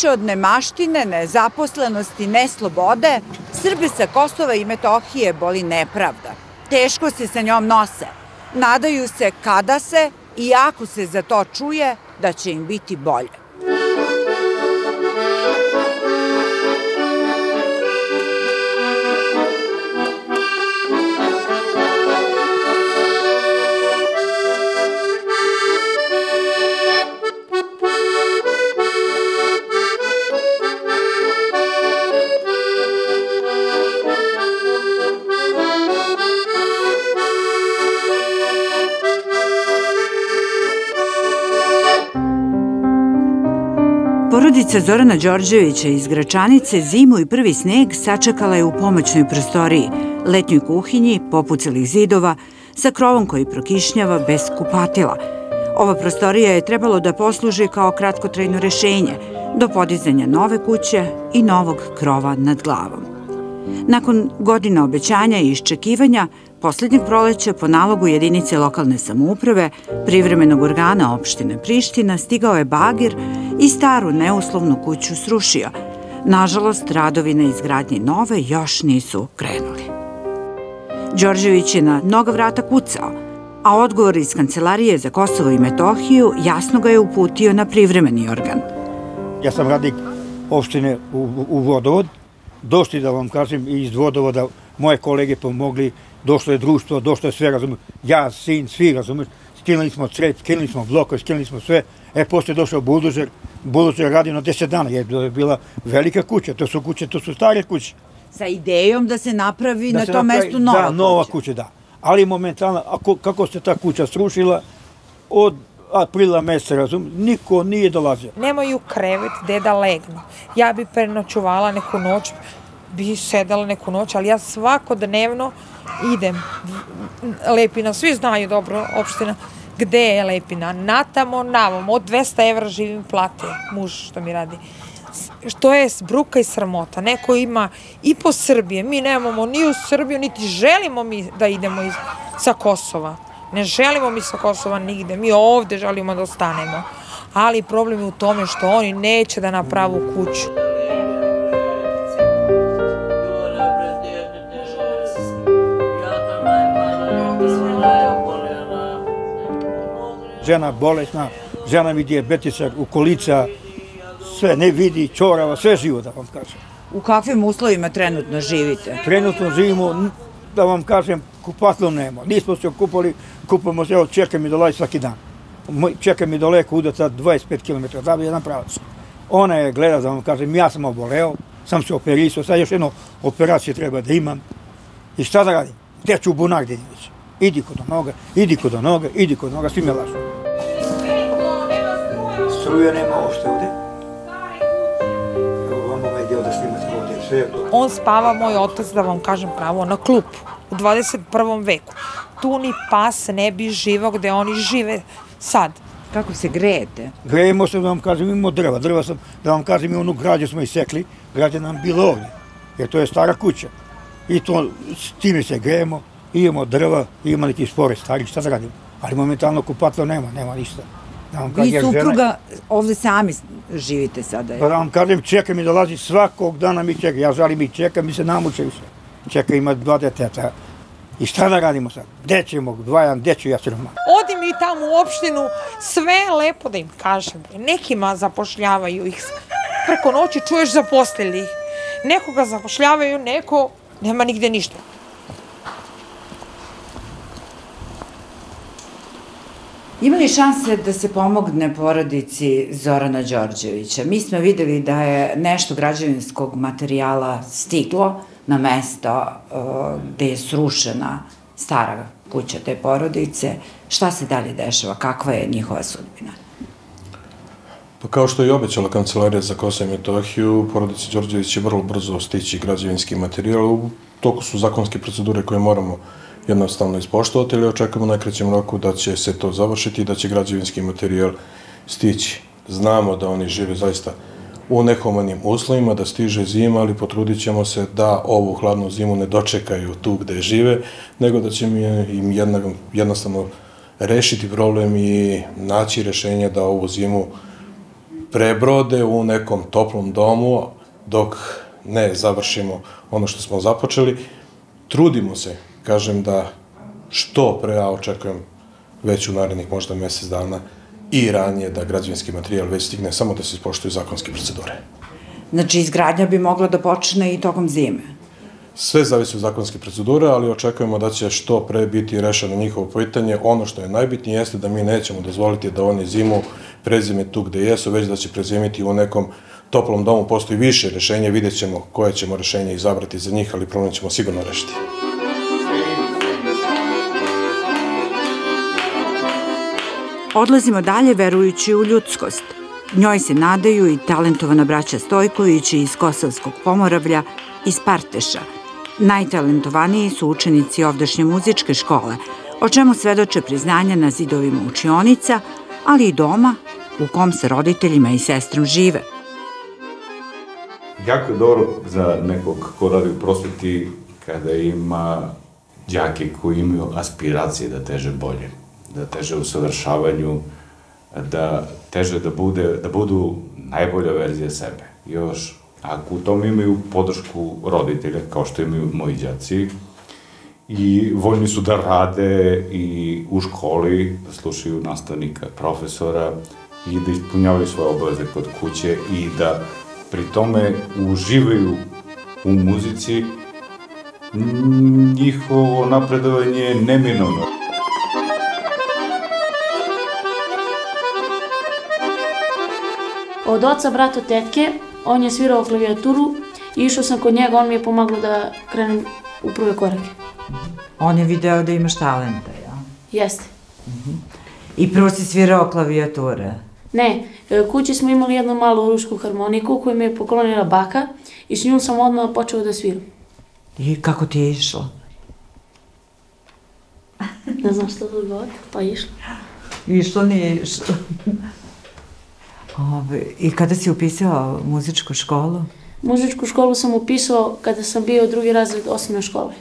Više od nemaštine, nezaposlenosti, neslobode, Srbe sa Kosova i Metohije boli nepravda. Teško se sa njom nose. Nadaju se kada se i ako se za to čuje da će im biti bolje. Porodica Zorana Đorđevića iz Gračanice zimu i prvi sneg sačekala je u pomoćnoj prostoriji, letnjoj kuhinji, popucalih zidova, sa krovom koji prokišnjava bez kupatila. Ova prostorija je trebalo da posluži kao kratkotrajno rešenje do podizanja nove kuće i novog krova nad glavom. Nakon godina obećanja i iščekivanja, poslednjeg proleća po nalogu jedinice lokalne samouprave, privremenog organa opštine Priština, stigao je bagir i staru neuslovnu kuću srušio. Nažalost, radovi na izgradnji nove još nisu krenuli. Đorđević je na mnoga vrata kucao, a odgovor iz Kancelarije za Kosovo i Metohiju jasno ga je uputio na privremeni organ. Ja sam radnik opštine u vodovod. Došli, da vam kažem, iz vodovoda moje kolege pomogli, došlo je društvo, došlo je sve, razumiješ, ja, sin, svi, razumiješ, skinuli smo cret, skinuli smo blokove, skinuli smo sve, poslije je došao buldožer radio na 10 dana, je bila velika kuća, to su kuće, to su stare kuće. Sa idejom da se napravi na tom mestu nova kuća. Da, nova kuća, da. Ali momentalno, kako se ta kuća srušila, od aprila meseca, razum, niko nije dolazio. Nemaju krevet gde da legnu. Ja bi prenoćovala neku noć, bi sedala neku noć, ali ja svakodnevno idem. Lepina, svi znaju dobro opština, gde je Lepina. Natamo, navom, od 200 evra živim plate, muž što mi radi. Što je bruka i sramota. Neko ima i po Srbije. Mi nemamo ni u Srbiju, niti želimo mi da idemo sa Kosova. Ne želimo mi sa Kosova nigde, mi ovde želimo da ostanemo. Ali problem je u tome što oni neće da napravu kuću. Žena bolesna, žena mi dijabetičar, u kolica, sve ne vidi, čorava, sve živo, da vam kažem. U kakvim uslovima trenutno živite? Trenutno živimo, da vam kažem, kupatlo nema. Nismo se okupali, kupamo se, evo, čeka mi dolazi svaki dan. Čeka mi daleko udata 25 km, da bi jedan pravac. Ona je gleda, da vam kažem, ja sam oboleo, sam se operisao, sad još jedno operacije treba da imam. I šta da radim? Gde ću u bunar gdje već? Idi kod onoga, idi kod onoga, idi kod onoga, svi me lažu. Struje nema uopšte ovde. Evo vam ovaj deo da snimate ovde, sve. On spava, moj otac, da vam kažem pravo, na klupu u 21. veku. Tu ni pas ne bi živao gde oni žive sad. Kako se grejete? Grejemo se, da vam kažem, imamo drva. Drva sam, da vam kažem, i onu građu smo isekli. Građa nam bilo ovde, jer to je stara kuća. I to, s time se grejemo, imamo drva, imamo neki spore stari, šta da radimo? Ali momentalno kupatlo nema ništa. Vi supruga ovde sami živite sada? Pa da vam kažem, čeka mi dolazi svakog dana mi čeka. Ja žalim i čeka, mi se namuče više. Čeka ima 2 deteta. I šta da radimo sad? Gde ćemo, dvajan, gde ću ja siroma? Odi mi tamo u opštinu, sve lepo da im kažem. Nekima zapošljavaju ih. Preko noći čuješ zaposlili ih. Nekoga zapošljavaju, neko nema nigde ništa. Ima li šanse da se pomogne porodici Zorana Đorđevića? Mi smo videli da je nešto građevinskog materijala stiglo na mesto gde je srušena stara kuća te porodice. Šta se dalje dešava? Kakva je njihova sudbina? Pa kao što je i obećala Kancelarija za Kosovo i Metohiju, porodici Đorđević će vrlo brzo stići građevinski materijal. U toku su zakonske procedure koje moramo jednostavno ispoštovati, ali očekujemo u najkraćem roku da će se to završiti i da će građevinski materijal stići. Znamo da oni žive zaista u nehumanim uslovima, da stiže zima, ali potrudit ćemo se da ovu hladnu zimu ne dočekaju tu gde žive, nego da ćemo im jednostavno rešiti problem i naći rešenje da ovu zimu prebrode u nekom toplom domu dok ne završimo ono što smo započeli. Trudimo se, kažem, da što pre, ja očekujem već u narednih možda mjesec dana i ranije da građevinski materijal već stigne, samo da se ispoštuju zakonske procedure. Znači, izgradnja bi mogla da počne i tokom zime? Sve zavisi od zakonske procedure, ali očekujemo da će što pre biti rešeno njihovo pitanje. Ono što je najbitnije jeste da mi nećemo dozvoliti da oni zimu prezime tu gde jesu, već da će prezimiti u nekom toplom domu. Postoji više rešenja, vidjet ćemo koje ćemo rešenje izabrati za njih, ali problem ćemo sigurno rešiti. Odlazimo dalje verujući u ljudskost. Njoj se nadaju i talentovana braća Stojković iz Kosovskog Pomoravlja, iz Parteša. Najtalentovaniji su učenici ovdašnje muzičke škole, o čemu svedoče priznanja na zidovima učionica, ali i doma u kom sa roditeljima i sestrom žive. Jako je dobro za nekog ko radi u prosveti kada ima đake koji imaju aspiracije da teže bolje, da teže u savršavanju, da teže da budu najbolja verzija sebe. Još, ako u tom imaju podršku roditelja, kao što imaju moji đaci, i voljni su da rade i u školi, da slušaju nastavnika, profesora i da ispunjavaju svoje obaveze kod kuće i da pri tome uživaju u muzici, njihovo napredovanje je neminovno. Od oca, brata, tetke, on je svirao klavijaturu i išao sam kod njega, on mi je pomagao da krenem u prve korake. On je video da imaš talenta, ja? Jeste. I prvo si svirao klavijature? Ne, kući smo imali jednu malu rusku harmoniku koju mi je poklonila baka i s njom sam odmah počeo da sviram. I kako ti je išlo? Ne znam što da odgovorim, pa išlo. Išlo, nije išlo. I kada si upisao muzičku školu? Muzičku školu sam upisao kada sam bio drugi razred osnovne škole.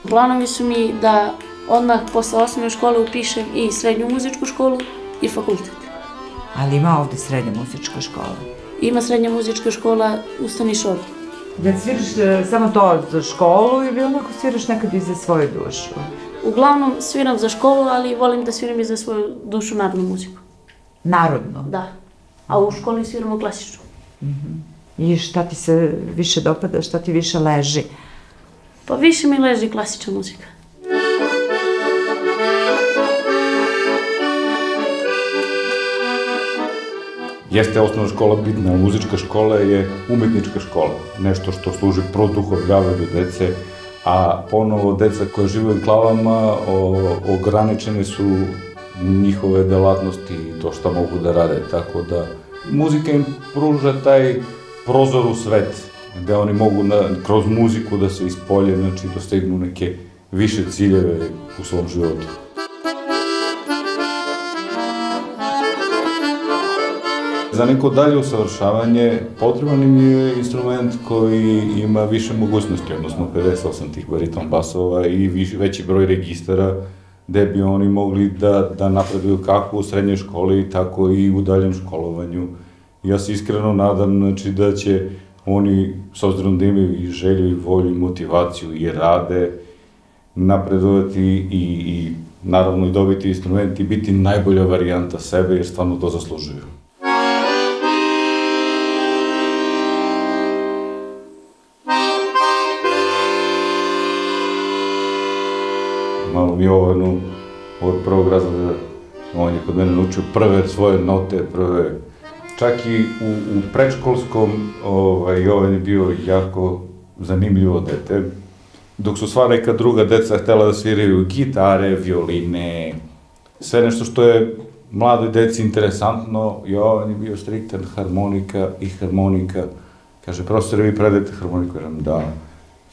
Planovi su mi da odmah posle osnovne škole upišem i srednju muzičku školu i fakultet. Ali ima ovde srednja muzička škola? Ima srednja muzička škola u Stanišovu. Da sviraš samo to za školu ili onako sviraš nekad i za svoju dušu? Uglavnom sviram za školu, ali volim da sviram i za svoju dušu narodnu muziku. Narodno? Da. A u školi sviramo klasičnu. I šta ti se više dopada, šta ti više leži? Pa više mi leži klasična muzika. Jeste osnovna škola bitna, muzička škola je umetnička škola, nešto što služi produhovljavanju dece, a ponovo deca koja žive u enklavama ograničene su njihove delatnosti i to što mogu da rade, tako da muzika im pruža taj prozor u svet, gde oni mogu kroz muziku da se ispolje, znači dostignu neke više ciljeve u svom životu. Za neko dalje usavršavanje potreban im je instrument koji ima više mogućnosti, odnosno 58 tih bariton basova i veći broj registara, gde bi oni mogli da napreduju kako u srednjoj školi, tako i u daljem školovanju. Ja se iskreno nadam da će oni, s obzirom da imaju i želju, i volju, i motivaciju, i rade, napredovati i naravno i dobiti instrument i biti najbolja varijanta sebe, jer stvarno to zaslužuju. Malo mi Jovanu od prvog razreda, on je kod mene naučio prve svoje note, čak i u predškolskom Jovan je bio jako zanimljivo dete, dok su sva neka druga deca htela da sviraju gitare, violine, sve nešto što je mladoj deci interesantno, Jovan je bio striktan harmonika i harmonika. Kaže, profesore, vi predajete harmoniku? Kažem, da.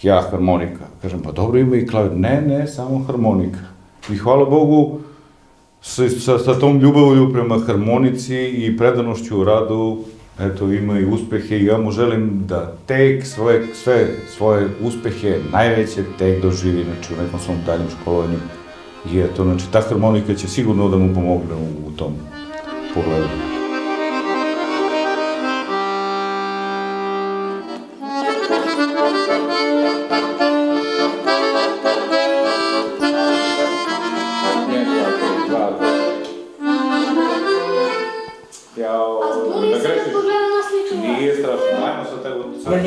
Ja harmonika. Kažem, pa dobro, ima i klavir. Ne, samo harmonika. I hvala Bogu, sa tom ljubavlju prema harmonici i predanošću u radu, eto, ima i uspehe i ja mu želim da tek sve svoje uspehe, najveće tek doživi, znači, u nekom svom daljem školovanju. I eto, znači, ta harmonika će sigurno da mu pomogne u tom pogledu.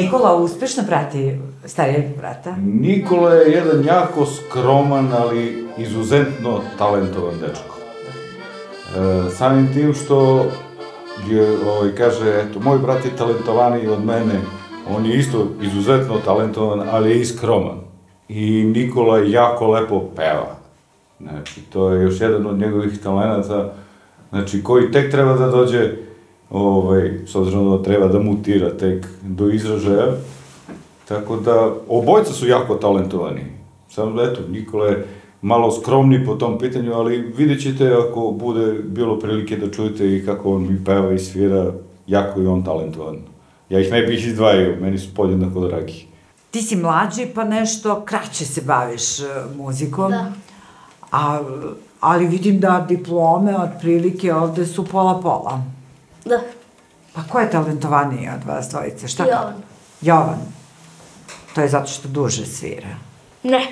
Nikola uspešno prati starijeg brata? Nikola je jedan jako skroman, ali izuzetno talentovan dečko. Samim tim što je, kaže, eto, moj brat je talentovaniji od mene, on je isto izuzetno talentovan, ali je i skroman. I Nikola jako lepo peva. Znači, to je još jedan od njegovih talenata, znači, koji tek treba da dođe, s obzirom da treba da mutira tek do izražaja. Tako da, obojca su jako talentovani. Samo, eto, Nikola je malo skromni po tom pitanju, ali vidjet ćete ako bude bilo prilike da čujete i kako on mi peva i svira, jako je on talentovan. Ja ih ne bih izdvajao, meni su podjednako dragi. Ti si mlađi, pa nešto kraće se baviš muzikom. Da. Ali vidim da diplome otprilike ovde su pola-pola. Da. Pa ko je talentovaniji od vas dvojice? Jovan. Jovan. To je zato što duže svira. Ne.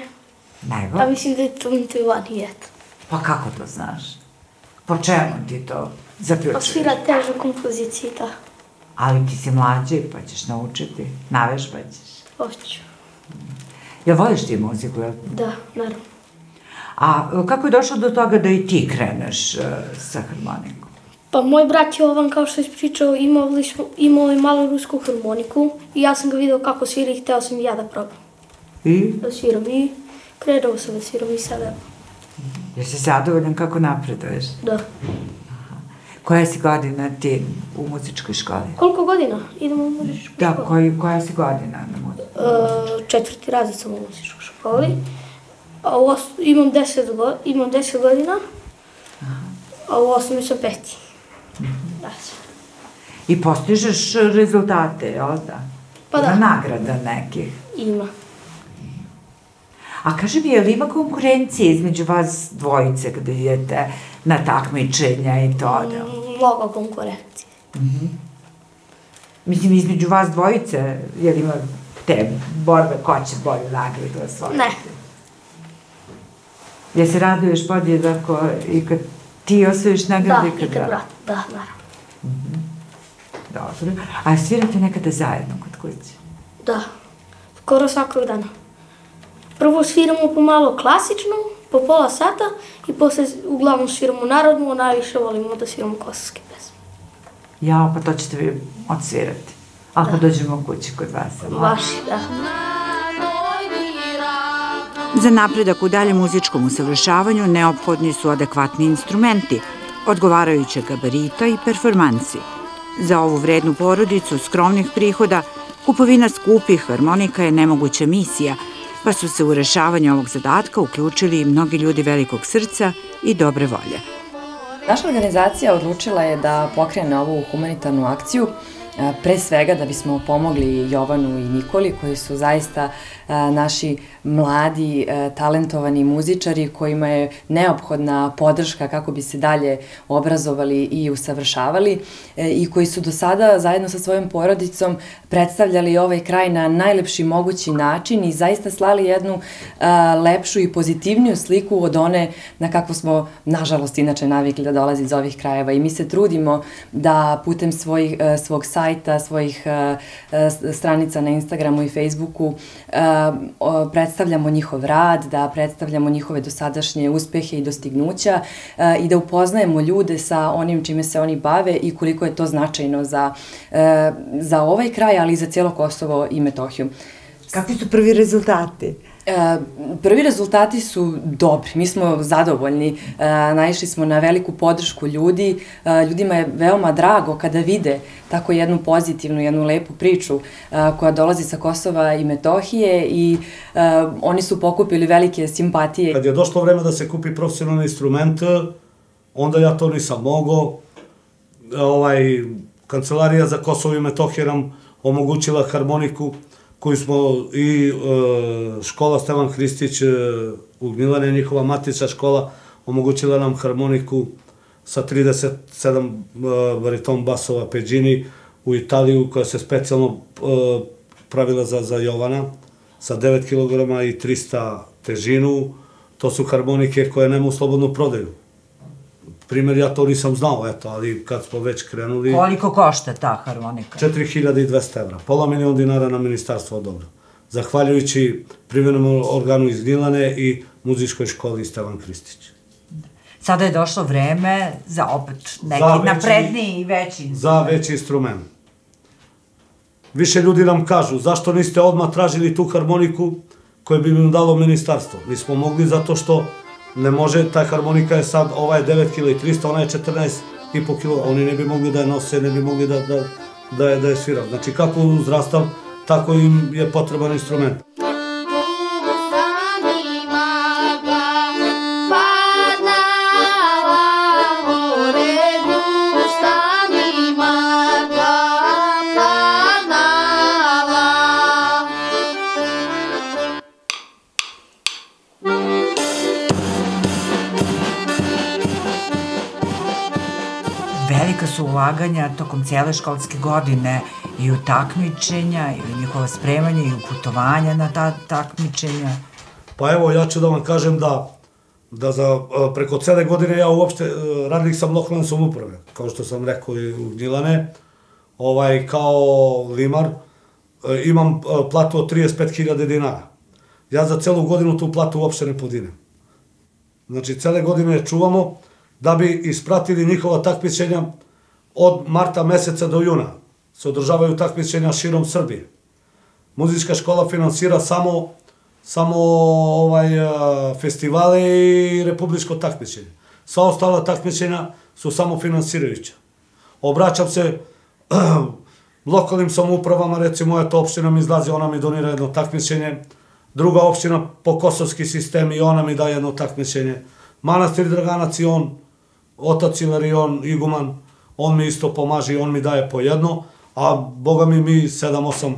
Nego? Pa mislim da je to talentovaniji, eto. Pa kako to znaš? Po čemu ti to zaključuješ? Pa svira težu kompoziciju, da. Ali ti si mlađi, pa ćeš naučiti. Navežbaćeš. Hoću. Jel voliš ti muziku? Da, naravno. A kako je došlo do toga da i ti kreneš sa harmonikom? Pa moj brat Jovan, kao što je ispričao, imao je malu rusku harmoniku i ja sam ga video kako svira i hteo sam i ja da probam. I? Da sviram i krenuo sam da sviram i sada. Jesi zadovoljan kako napreduješ? Da. Koja si godina ti u muzičkoj školi? Koliko godina idemo u muzičku školu? Da, koja si godina na muzičkoj? 4. razred sam u muzičkoj školi. Imam 10 godina, a u osnovi sam 5. Da. I postižeš rezultate, jel da? Pa da. Ima nagrada nekih? Ima. A kaži mi, je li ima konkurencije između vas dvojice kada idete na takmičenja i to? Mnogo konkurencije. Mislim, između vas dvojice, je li ima te borbe ko će bolju nagradu osvojiti? Ne. Jel se raduješ podjednako i kad ti osvojiš nagradu i kad brat? Da, naravno. Dobro. A svirate nekada zajedno kod kuće? Da, skoro svakog dana. Prvo sviramo pomalo klasično, po pola sata i posle uglavnom sviramo narodnu, a najviše volimo da sviramo kosovske pesme. Jao, pa to ćete vi odsvirati. Ali kad dođemo kući kod vas. Vaši, da. Za napredak u daljem muzičkom usavršavanju neophodni su adekvatni instrumenti, odgovarajuće gabarita i performansi. Za ovu vrednu porodicu skromnih prihoda, kupovina skupih harmonika je nemoguća misija, pa su se u rešavanje ovog zadatka uključili i mnogi ljudi velikog srca i dobre volje. Naša organizacija odlučila je da pokrene ovu humanitarnu akciju, pre svega da bismo pomogli Jovanu i Nikoli, koji su zaista naši mladi, talentovani muzičari kojima je neophodna podrška kako bi se dalje obrazovali i usavršavali i koji su do sada zajedno sa svojom porodicom predstavljali ovaj kraj na najlepši mogući način i zaista slali jednu lepšu i pozitivniju sliku od one na kako smo, nažalost, inače navikli da dolazi iz ovih krajeva. I mi se trudimo da putem svog sajta, svojih stranica na Instagramu i Facebooku predstavljamo njihov rad, da predstavljamo njihove dosadašnje uspehe i dostignuća i da upoznajemo ljude sa onim čime se oni bave i koliko je to značajno za ovaj kraj, ali i za cijelo Kosovo i Metohiju. Kakvi su prvi rezultati? Prvi rezultati su dobri, mi smo zadovoljni, naišli smo na veliku podršku ljudi, ljudima je veoma drago kada vide tako jednu pozitivnu, jednu lepu priču koja dolazi sa Kosova i Metohije i oni su pokupili velike simpatije. Kad je došlo vreme da se kupi profesionalni instrument, onda ja to nisam mogao. Kancelarija za Kosovo i Metohije nam omogućila harmoniku koju smo i škola Stevan Hristić u Gnjilane, njihova matica škola, omogućila nam harmoniku sa 37 bariton basova Peđini u Italiju, koja se specijalno pravila za Jovana, sa 9 kg i 300 težinu. To su harmonike koje nema u slobodnu prodaju. primjer, ja to nisam znao, eto, ali kad smo već krenuli... Koliko košta ta harmonika? 4200 evra, pola miliona dinara na ministarstvo odobro. Zahvaljujući privremenom organu iz Gnjilane i muzičkoj školi Stevan Hristić. Sada je došlo vreme za opet neki napredniji i veći instrument. Za veći instrument. Više ljudi nam kažu, zašto niste odmah tražili tu harmoniku koju bi im dalo ministarstvo? Mi smo mogli zato što ne može, ta harmonika je sad, ova je 9,300 kg, ona je 14,5 kg, oni ne bi mogli da je nose, ne bi mogli da je svirao. Znači kako uzrastav, tako im je potreban instrument. Velika su ulaganja tokom cijele školske godine i u takmičenja, i u njihovo spremanje, i u putovanja na ta takmičenja. Pa evo, ja ću da vam kažem da za preko cele godine ja uopšte radnik sam lokalne samouprave, kao što sam rekao i u Gnjilane, kao limar, imam platu od 35.000 dinara. Ja za celu godinu tu platu uopšte ne podinem. Znači, cele godine čuvamo da bi ispratili njihova takmičenja od marta meseca do juna. Se održavaju takmičenja širom Srbije. Muzička škola finansira samo festivale i republičko takmičenje. Sva ostala takmičenja su samo finansirajuća. Obraćam se lokalnim samoupravama, recimo, eto, opština mi izlazi, ona mi donira jedno takmičenje, druga opština po kosovski sistem i ona mi daje jedno takmičenje. Manastir Draganac i on, otac Ilarion, iguman, on mi isto pomaže i on mi daje po jedno, a boga mi 7-8,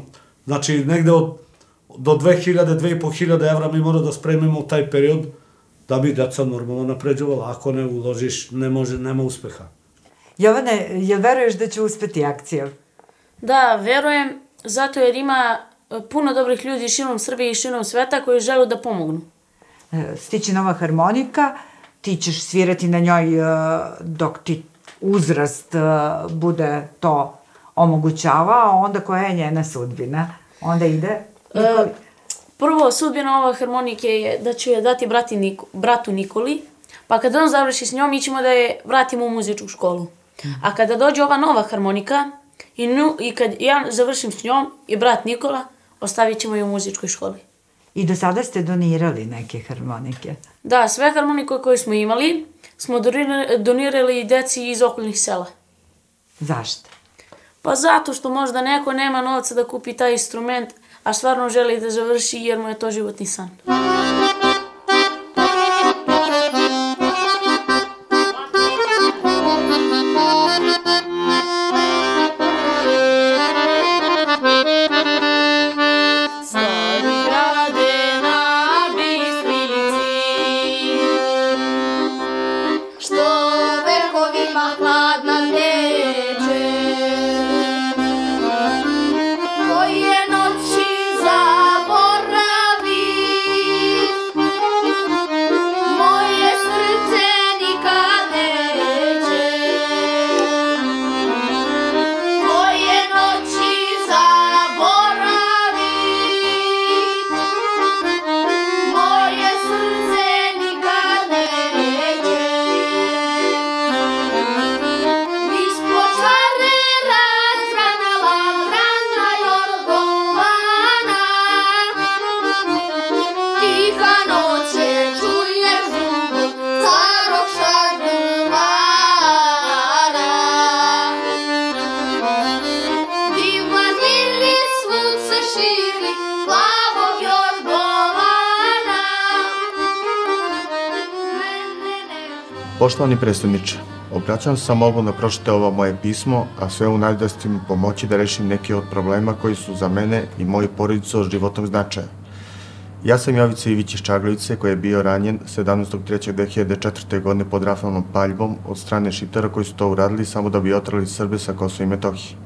znači negde do 2.000-2.500 evra mi mora da spremimo u taj period da bi deca normalno napređovala. Ako ne uložiš, nema uspeha. Jovane, jel veruješ da će uspeti akcija? Da, verujem, zato jer ima puno dobrih ljudi širom Srbije i širom sveta koji žele da pomognu. Stići nova harmonika, ti ćeš svirati na njoj dok ti uzrast bude to omogućavao, a onda koja je njena sudbina? Onda ide... Prvo, sudbina ove harmonike je da ću je dati bratu Nikoli, pa kad on završi s njom, mi ćemo da je vratimo u muzičku školu. A kada dođe ova nova harmonika i kad ja završim s njom i brat Nikola, ostavit ćemo je u muzičkoj školi. I do sada ste donirali neke harmonike? Da, sve harmonike koje smo imali smo donirali deci iz okolnih sela. Zašto? Pa zato što možda neko nema novca da kupi taj instrument, a stvarno želi da završi jer mu je to životni san. Poštovani predstavniče, obraćam se sa molbom da pročitate ovo moje pismo, a sve u nadi da ćete mi pomoći da rešim neke od problema koji su za mene i moju porodicu od životnog značaja. Ja sam Jovica Ivić iz Čagljevice, koji je bio ranjen 17.3.2004. godine pod rafalnom paljbom od strane šiptara koji su to uradili samo da bi otrali Srbe sa Kosova i Metohije.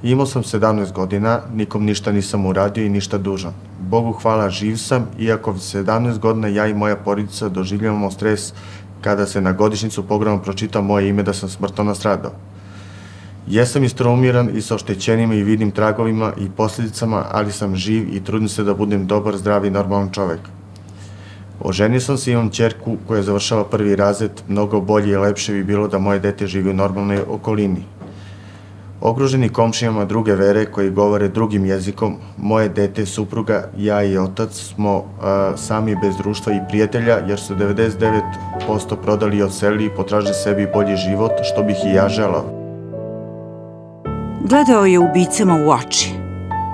Imao sam 17 godina, nikom ništa nisam uradio i ništa dužan. Bogu hvala, živ sam, iako 17 godina ja i moja porodica doživljavamo stres kada se na godišnjicu pogroma pročita moje ime da sam smrtno nastradao. Jesam istraumiran i sa oštećenjima i vidnim tragovima i posljedicama, ali sam živ i trudim se da budem dobar, zdrav i normalan čovek. Oženio sam se i imam ćerku koja završava 1. razred, mnogo bolje i lepše bi bilo da moje dete živi u normalnoj okolini. Okruženi komšijama druge vere koji govore drugim jezikom, moje dete, supruga, ja i otac smo sami bez društva i prijatelja jer su 99% prodali i odselili i potražili sebi bolji život, što bih i ja želao. Gledao je ubicama u oči.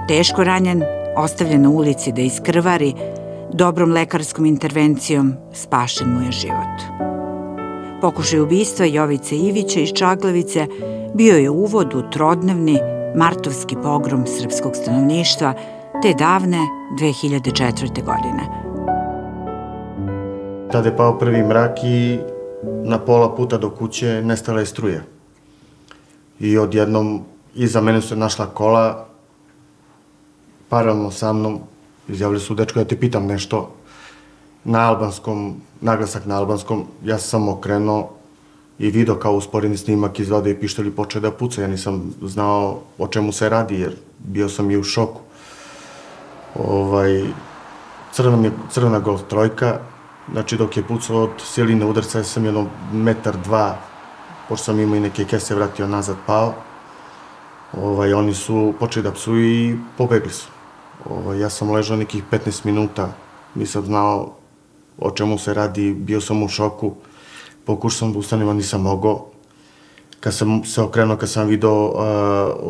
Teško ranjen, ostavljen na ulici da iskrvari, dobrom lekarskom intervencijom spašen mu je život. Pokušaj ubistva Jovice Ivića iz Čaglavice bio je uvod u trodnevni martovski pogrom srpskog stanovništva te davne 2004. godine. Tada je pao prvi mrak i na pola puta do kuće nestala je struja. I odjednom iza mene se našla kola, paralelno sa mnom, izjavili su: dečko, ja te pitam nešto, na albanskom, naglasak na albanskom. Ja sam samo okrenuo i video kao usporedni snimak, izvadio i pištolj i počeo da puca. Ja nisam znao o čemu se radi, jer bio sam i u šoku. Crvena Golf trojka, znači dok je pucao od siline udarca, ja sam jedno 1,2 metra, pošto sam imao i neke kese, vratio nazad, pao. Oni su počeli da psuju i pobegli su. Ja sam ležao nekih 15 minuta, nisam znao o čemu se radi, bio sam u šoku, pokušao sam da ustanem, a nisam mogao. Kad sam se okrenuo, kad sam video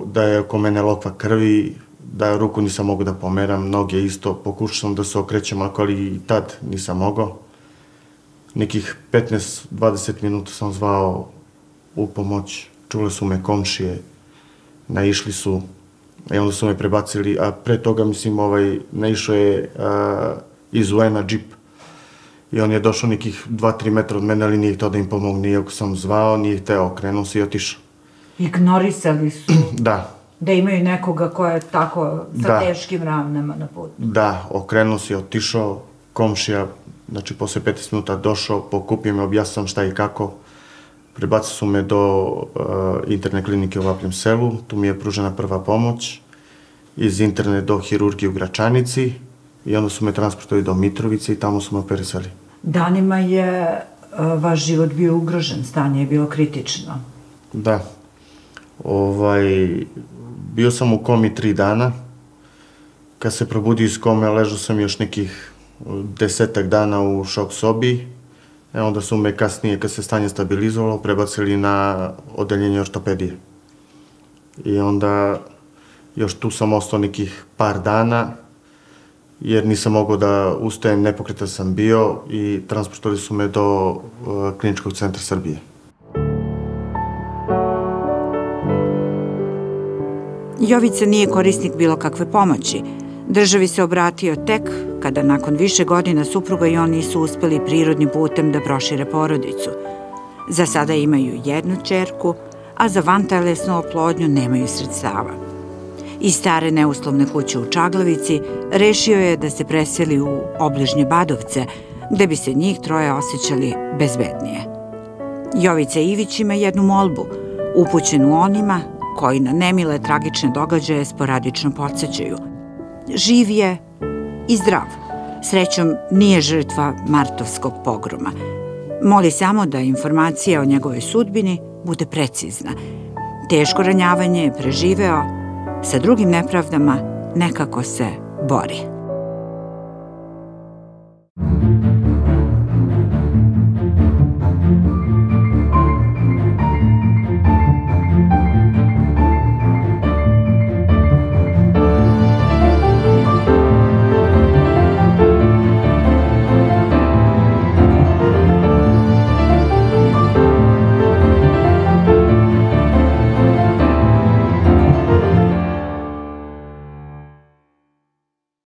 da je oko mene lokva krvi, da ruku nisam mogao da pomeram, noge isto, pokušao sam da se okrećem, ali i tad nisam mogao. Nekih 15-20 minuta sam zvao u pomoć, čule su me komšije, naišli su, i onda su me prebacili, a pre toga, naišao je iz UN-a džip. I on je došao nekih 2-3 metra od mene, ali nije htio da im pomogne. Iako sam zvao, nije hteo, okrenuo se i otišao. Ignorisali su da imaju nekoga ko je tako sa teškim ranama na putu. Da, okrenuo se i otišao. Komšija, znači posle 15 minuta došao, pokupio me, objasnio šta i kako. Prebacili su me do interne klinike u Vapljem selu, tu mi je pružena prva pomoć. Iz interne do hirurgije u Gračanici i onda su me transportovali do Mitrovice i tamo su me operisali. Danima je vaš život bio ugrožen, stanje je bilo kritično. Da. Bio sam u komi 3 dana. Kad se probudio iz kome, ležao sam još nekih 10 dana u šok sobi. Onda su me kasnije, kad se stanje stabilizovalo, prebacili na odeljenje ortopedije. I onda još tu sam ostao nekih par dana, jer nisam mogao da ustajem, nepokretan sam bio i transportovali su me do Kliničkog centra Srbije. Jovica nije korisnik bilo kakve pomoći. Državi se obratio tek kada nakon više godina supruga i on nisu uspeli prirodnim putem da prošire porodicu. Za sada imaju jednu ćerku, a za vantelesnu oplodnju nemaju sredstava. Iz stare neuslovne kuće u Čaglavici rešio je da se preseli u obližnje Badovce, gde bi se njih troje osjećali bezbednije. Jovica Ivić ima jednu molbu, upućenu onima koji na nemile tragične događaje sporadično podsjećaju. Živ je i zdrav. Srećom nije žrtva martovskog pogroma. Moli samo da informacija o njegovoj sudbini bude precizna. Teško ranjavanje je preživeo, sa drugim nepravdama nekako se bori.